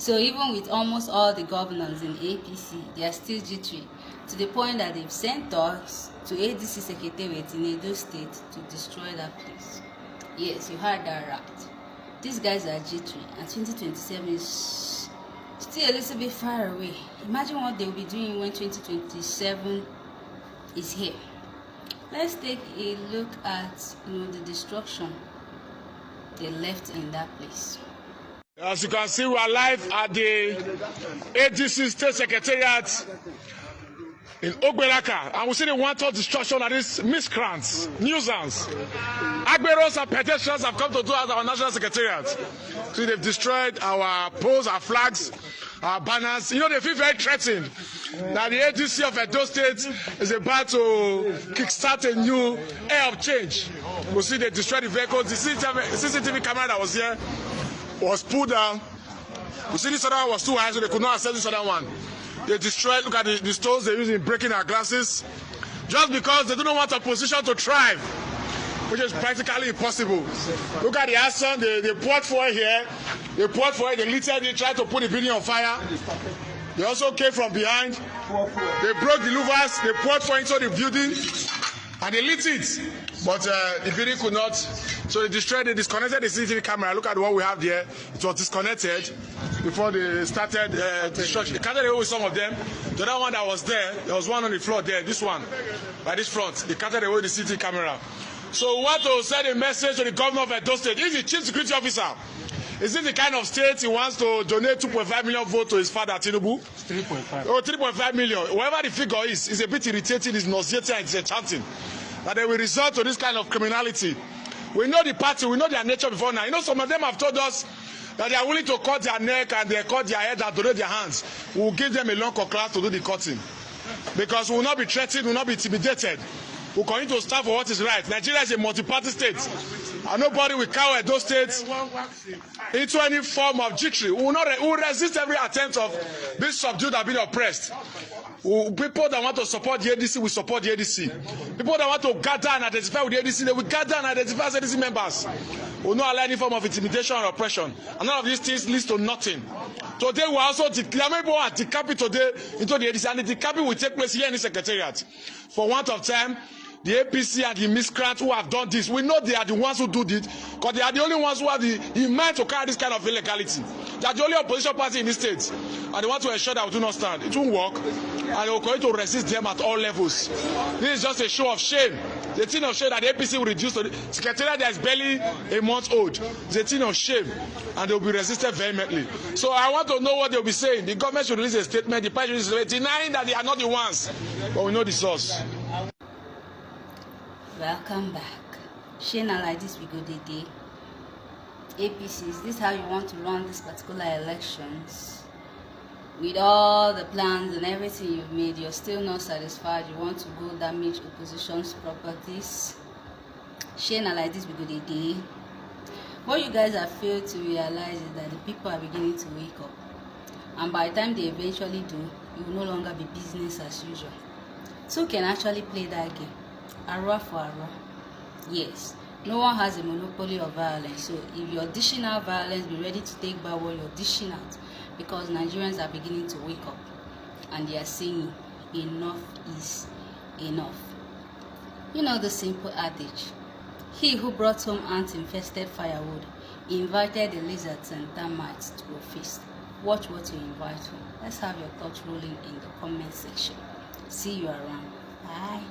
So even with almost all the governors in APC, they are still jittery, to the point that they've sent us to ADC Secretariat in Edo State to destroy that place. Yes, you heard that right. These guys are jittery, and 2027 is still a little bit far away. Imagine what they'll be doing when 2027 is here. Let's take a look at the destruction they left in that place. As you can see, we are live at the ADC State Secretariat in Ogberaka, and we see the wanton destruction of these miscreants, nuisance. Agberos and pedestrians have come to do as our national secretariat. So they've destroyed our poles, our flags, our banners. You know, they feel very threatened that the ADC of Edo State is about to kickstart a new era of change. We see they destroyed the vehicles. The CCTV camera that was here was pulled down. We see this other one was too high, so they could not access this other one. They destroyed, look at the stones they're using in breaking our glasses, just because they do not want opposition to thrive, which is practically impossible. Look at the arson, they poured fuel here, they poured fuel, they lit it, they tried to put the building on fire. They also came from behind, they broke the louvers, they poured fuel into the building, and they lit it, but the building could not. So they destroyed, they disconnected the CCTV camera. Look at what we have there. It was disconnected before they started destruction. They carted away with some of them. The other one that was there was one on the floor there, this one, by this front. They carted away the CCTV camera. So we want to send a message to the governor of Edo State. He's the chief security officer. Is this the kind of state he wants to donate 2.5 million votes to his father, Tinubu? 3.5. Oh, 3.5 million. Whatever the figure is, it's a bit irritating, it's nauseating, it's enchanting. That they will resort to this kind of criminality. We know the party, we know their nature before now. You know, some of them have told us that they are willing to cut their neck and they cut their head and donate their hands. We will give them a long class to do the cutting. Because we will not be threatened, we will not be intimidated. We will continue to stand for what is right. Nigeria is a multi-party state. And nobody will cower Edo State into any form of jittery. We will resist every attempt of being subdued and being oppressed. People that want to support the ADC will support the ADC. People that want to gather and identify with the ADC, they will gather and identify as ADC members. We will not allow any form of intimidation or oppression. And none of these things leads to nothing. Today we also declare people are decapping today into the ADC, and the decapping will take place here in the Secretariat. For want of time, the APC and the miscreants who have done this, we know they are the ones who do this, because they are the only ones who have the mind to carry this kind of illegality. They are the only opposition party in this state, and they want to ensure that we do not stand. It won't work, and they will continue to resist them at all levels. This is just a show of shame. The thing of shame that the APC will reduce to the Secretariat that is barely a month old. It's a thing of shame, and they will be resisted vehemently. So I want to know what they will be saying. The government should release a statement, the party should release a statement denying that they are not the ones, but we know the source. Welcome back. Shey na like this we go dey dey. APC, is this how you want to run this particular elections? With all the plans and everything you've made, you're still not satisfied. You want to go damage opposition's properties. Shey na like this we go dey dey. What you guys have failed to realize is that the people are beginning to wake up. And by the time they eventually do, it will no longer be business as usual. So can actually play that game. Arrow for arrow. Yes, no one has a monopoly of violence. So if you're dishing out violence, be ready to take back what you're dishing out, because Nigerians are beginning to wake up and they are saying enough is enough. You know the simple adage, he who brought home ant-infested firewood invited the lizards and termites to a feast. Watch what you invite home. Let's have your thoughts rolling in the comment section. See you around. Bye.